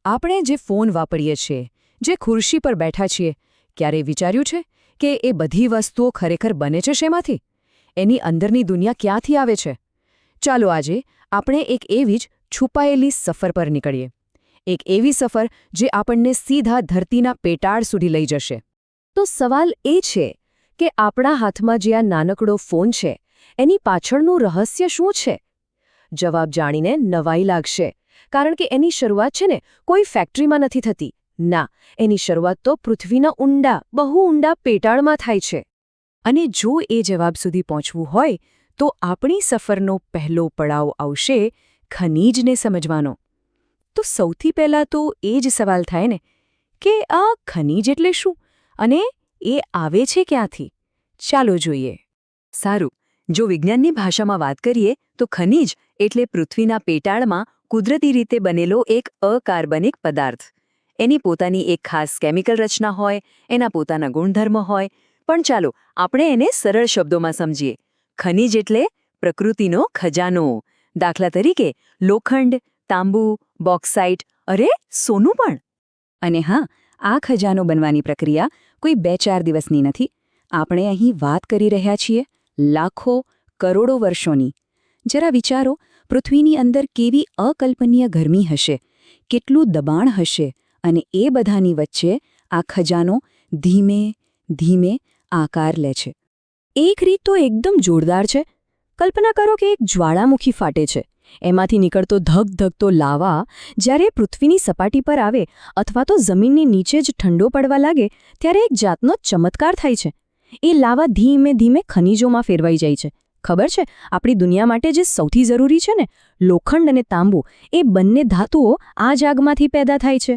આપણે જે ફોન વાપરીએ છીએ, જે ખુરશી પર બેઠા છીએ, ક્યારે વિચાર્યું છે કે એ બધી વસ્તુઓ ખરેખર બને છે શેમાંથી? એની અંદરની દુનિયા ક્યાંથી આવે છે? ચાલો આજે આપણે એક એવી જ છુપાયેલી સફર પર નીકળીએ. એક એવી સફર જે આપણને સીધા ધરતીના પેટાળ સુધી લઈ જશે. તો સવાલ એ છે કે આપણા હાથમાં જે આ નાનકડો ફોન છે, એની પાછળનું રહસ્ય શું છે? જવાબ જાણીને નવાઈ લાગશે, કારણ કે એની શરૂઆત છે ને કોઈ ફેક્ટરીમાં નથી થતી. ના, એની શરૂઆત તો પૃથ્વીના ઊંડા, બહુ ઊંડા પેટાળમાં થાય છે. અને જો એ જવાબ સુધી પહોંચવું હોય તો આપણી સફરનો પહેલો પડાવ આવશે ખનીજને સમજવાનો. તો સૌથી પહેલાં તો એ જ સવાલ થાય ને કે આ ખનીજ એટલે શું અને એ આવે છે ક્યાંથી? ચાલો જોઈએ. સારું, જો વિજ્ઞાનની ભાષામાં વાત કરીએ તો ખનીજ એટલે પૃથ્વીના પેટાળમાં કુદરતી રીતે બનેલો એક અકાર્બનિક પદાર્થ. એની પોતાની એક ખાસ કેમિકલ રચના હોય, એના પોતાના ગુણધર્મ હોય. પણ ચાલો આપણે એને સરળ શબ્દોમાં સમજીએ. ખનીજ એટલે પ્રકૃતિનો ખજાનો. દાખલા તરીકે લોખંડ, તાંબુ, બોક્સાઇટ, અરે સોનું પણ. અને હા, આ ખજાનો બનવાની પ્રક્રિયા કોઈ 2-4 દિવસની નથી. આપણે અહીં વાત કરી રહ્યા છીએ લાખો, કરોડો વર્ષોની. જરા વિચારો, પૃથ્વીની અંદર કેવી અકલ્પનીય ગરમી હશે, કેટલું દબાણ હશે, અને એ બધાની વચ્ચે આ ખજાનો ધીમે ધીમે આકાર લે છે. એક રીત તો એકદમ જોરદાર છે. કલ્પના કરો કે એક જ્વાળામુખી ફાટે છે. એમાંથી નીકળતો ધગધગતો લાવા જ્યારે પૃથ્વીની સપાટી પર આવે અથવા તો જમીનની નીચે જ ઠંડો પડવા લાગે ત્યારે એક જાતનો ચમત્કાર થાય છે. એ લાવા ધીમે ધીમે ખનીજોમાં ફેરવાઈ જાય છે. ખબર છે, આપણી દુનિયા માટે જે સૌથી જરૂરી છે ને, લોખંડ અને તાંબુ, એ બંને ધાતુઓ આ જ આગમાંથી પેદા થાય છે.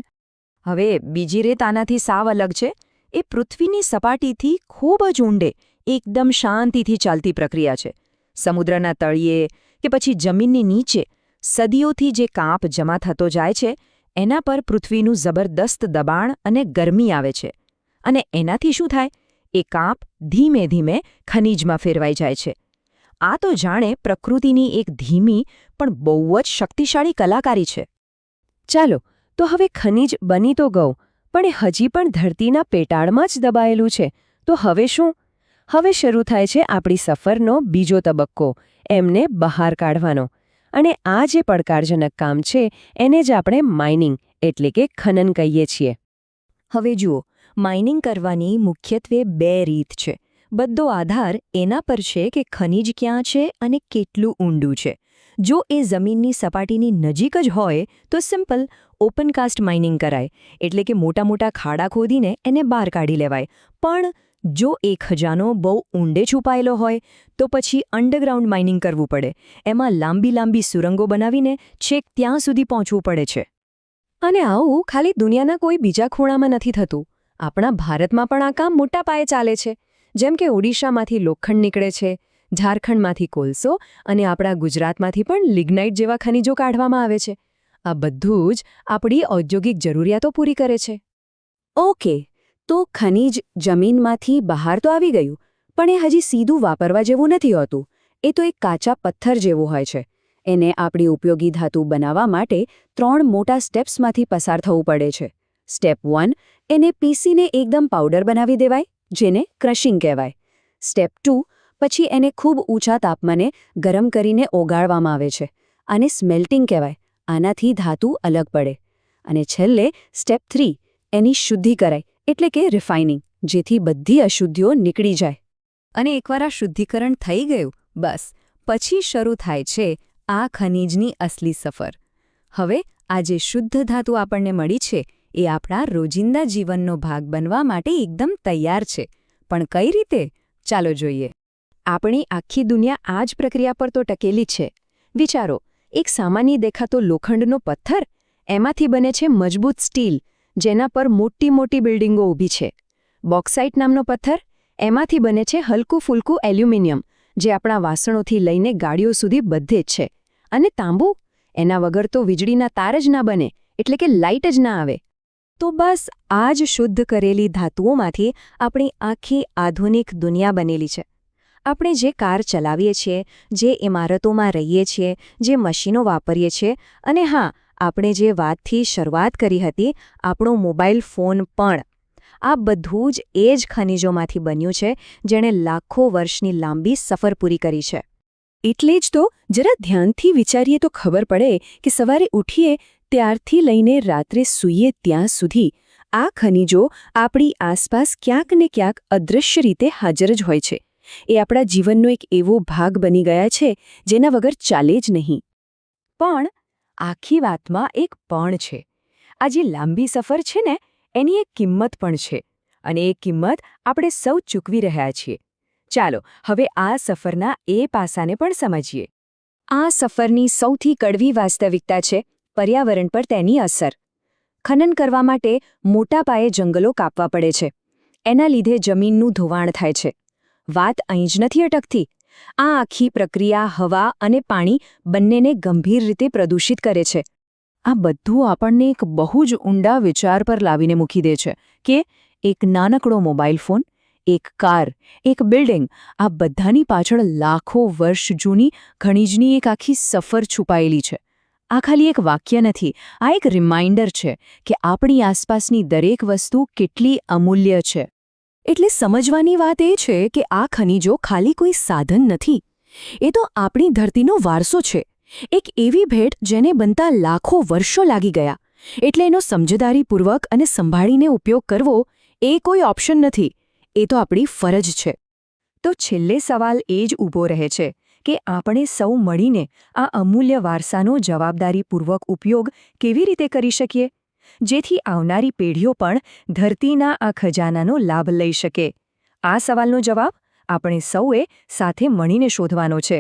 હવે બીજી રીત આનાથી સાવ અલગ છે. એ પૃથ્વીની સપાટીથી ખૂબ જ ઊંડે એકદમ શાંતિથી ચાલતી પ્રક્રિયા છે. સમુદ્રના તળિયે કે પછી જમીનની નીચે સદીઓથી જે કાંપ જમા થતો જાય છે, એના પર પૃથ્વીનું જબરદસ્ત દબાણ અને ગરમી આવે છે. અને એનાથી શું થાય? એ કાંપ ધીમે ધીમે ખનીજમાં ફેરવાઈ જાય છે. આ તો જાણે પ્રકૃતિની એક ધીમી પણ બહુ જ શક્તિશાળી કલાકારી છે. ચાલો, તો હવે ખનીજ બની તો ગયું, પણ એ હજી પણ ધરતીના પેટાળમાં જ દબાયેલું છે. તો હવે શું? હવે શરૂ થાય છે આપણી સફરનો બીજો તબક્કો, એમને બહાર કાઢવાનો. અને આ જે પડકારજનક કામ છે એને જ આપણે માઇનિંગ એટલે કે ખનન કહીએ છીએ. હવે જુઓ, માઇનિંગ કરવાની મુખ્યત્વે 2 રીત છે. બધો આધાર એના પર છે કે ખનીજ ક્યાં છે અને કેટલું ઊંડું છે. જો એ જમીનની સપાટીની નજીક જ હોય તો સિમ્પલ ઓપનકાસ્ટ માઇનિંગ કરાય, એટલે કે મોટા મોટા ખાડા ખોદીને એને બહાર કાઢી લેવાય. પણ જો એ ખજાનો બહુ ઊંડે છુપાયેલો હોય તો પછી અંડરગ્રાઉન્ડ માઇનિંગ કરવું પડે. એમાં લાંબી લાંબી સુરંગો બનાવીને છેક ત્યાં સુધી પહોંચવું પડે છે. અને આવું ખાલી દુનિયાના કોઈ બીજા ખૂણામાં નથી થતું. આપણા ભારતમાં પણ આ કામ મોટા પાયે ચાલે છે. જેમ કે ઓડિશામાંથી લોખંડ નીકળે છે, ઝારખંડમાંથી કોલસો અને આપણા ગુજરાતમાંથી પણ લિગ્નાઇટ જેવા ખનિજો કાઢવામાં આવે છે. આ બધું જ આપણી ઔદ્યોગિક જરૂરિયાતો પૂરી કરે છે. ઓકે, તો ખનીજ જમીનમાંથી બહાર તો આવી ગયું, પણ એ હજી સીધું વાપરવા જેવું નથી હોતું. એ તો એક કાચા પથ્થર જેવું હોય છે. એને આપણી ઉપયોગી ધાતુ બનાવવા માટે 3 મોટા સ્ટેપ્સમાંથી પસાર થવું પડે છે. સ્ટેપ 1, એને પીસીને એકદમ પાવડર બનાવી દેવાય, જેને ક્રશિંગ કહેવાય. સ્ટેપ 2, પછી એને ખૂબ ઊંચા તાપમાને ગરમ કરીને ઓગાળવામાં આવે છે. આને સ્મેલ્ટિંગ કહેવાય. આનાથી ધાતુ અલગ પડે. અને છેલ્લે સ્ટેપ 3, એની શુદ્ધિ કરાય, એટલે કે રિફાઇનિંગ, જેથી બધી અશુદ્ધિઓ નીકળી જાય. અને એકવાર આ શુદ્ધિકરણ થઈ ગયું, બસ પછી શરૂ થાય છે આ ખનીજની અસલી સફર. હવે આ જે શુદ્ધ ધાતુ આપણને મળી છે એ આપણા રોજિંદા જીવનનો ભાગ બનવા માટે એકદમ તૈયાર છે. પણ કઈ રીતે? ચાલો જોઈએ. આપણી આખી દુનિયા આ જ પ્રક્રિયા પર તો ટકેલી છે. વિચારો, એક સામાન્ય દેખાતો લોખંડનો પથ્થર, એમાંથી બને છે મજબૂત સ્ટીલ, જેના પર મોટી મોટી બિલ્ડિંગો ઊભી છે. બોક્સાઇટ નામનો પથ્થર, એમાંથી બને છે હલકું ફૂલકું એલ્યુમિનિયમ, જે આપણા વાસણોથી લઈને ગાડીઓ સુધી બધે જ છે. અને તાંબુ, એના વગર તો વીજળીના તાર જ ના બને, એટલે કે લાઇટ જ ના આવે. તો બસ આ જ શુદ્ધ કરેલી ધાતુઓમાંથી આપણી આખી આધુનિક દુનિયા બનેલી છે. આપણે જે કાર ચલાવીએ છીએ, જે ઇમારતોમાં રહીએ છીએ, જે મશીનો વાપરીએ છીએ, અને હા, આપણે જે વાતથી શરૂઆત કરી હતી, આપણો મોબાઈલ ફોન પણ, આ બધું જ એ જ ખનિજોમાંથી બન્યું છે જેણે લાખો વર્ષની લાંબી સફર પૂરી કરી છે. એટલે જ તો જરા ધ્યાનથી વિચારીએ તો ખબર પડે કે સવારે ઉઠીએ ત્યારથી લઈને રાત્રે સૂઈએ ત્યાં સુધી આ ખનિજો આપણી આસપાસ ક્યાંક ને ક્યાંક અદૃશ્ય રીતે હાજર જ હોય છે. એ આપણા જીવનનો એક એવો ભાગ બની ગયા છે જેના વગર ચાલે જ નહીં. પણ આખી વાતમાં એક પણ છે. આ જે લાંબી સફર છે ને, એની એક કિંમત પણ છે, અને એ કિંમત આપણે સૌ ચૂકવી રહ્યા છીએ. ચાલો હવે આ સફરના એ પાસાને પણ સમજીએ. આ સફરની સૌથી કડવી વાસ્તવિકતા છે પર્યાવરણ પર તેની અસર. ખનન કરવા માટે મોટા પાયે જંગલો કાપવા પડે છે. એના લીધે જમીનનું ધોવાણ થાય છે. વાત અહીં જ નથી અટકતી. આ આખી પ્રક્રિયા હવા અને પાણી બંનેને ગંભીર રીતે પ્રદૂષિત કરે છે. આ બધું આપણને એક બહુ જ ઊંડા વિચાર પર લાવીને મૂકી દે છે કે એક નાનકડો મોબાઈલ ફોન, એક કાર, એક બિલ્ડિંગ, આ બધાની પાછળ લાખો વર્ષ જૂની ખનિજની એક આખી સફર છુપાયેલી છે. આ ખાલી એક વાક્ય નથી, આ એક રિમાઇન્ડર છે કે આપણી આસપાસની દરેક વસ્તુ કેટલી અમૂલ્ય છે. એટલે સમજવાની વાત એ છે કે આ ખનિજો ખાલી કોઈ સાધન નથી. એ તો આપણી ધરતીનો વારસો છે. એક એવી ભેટ જેને બનતા લાખો વર્ષો લાગી ગયા. એટલે એનો સમજદારીપૂર્વક અને સંભાળીને ઉપયોગ કરવો એ કોઈ ઓપ્શન નથી, એ તો આપણી ફરજ છે. તો છેલ્લે સવાલ એ જ ઊભો રહે છે કે આપણે સૌ મળીને આ અમૂલ્ય વારસાનો જવાબદારીપૂર્વક ઉપયોગ કેવી રીતે કરી શકીએ, જેથી આવનારી પેઢીઓ પણ ધરતીના આ ખજાનાનો લાભ લઈ શકે. આ સવાલનો જવાબ આપણે સૌએ સાથે મળીને શોધવાનો છે.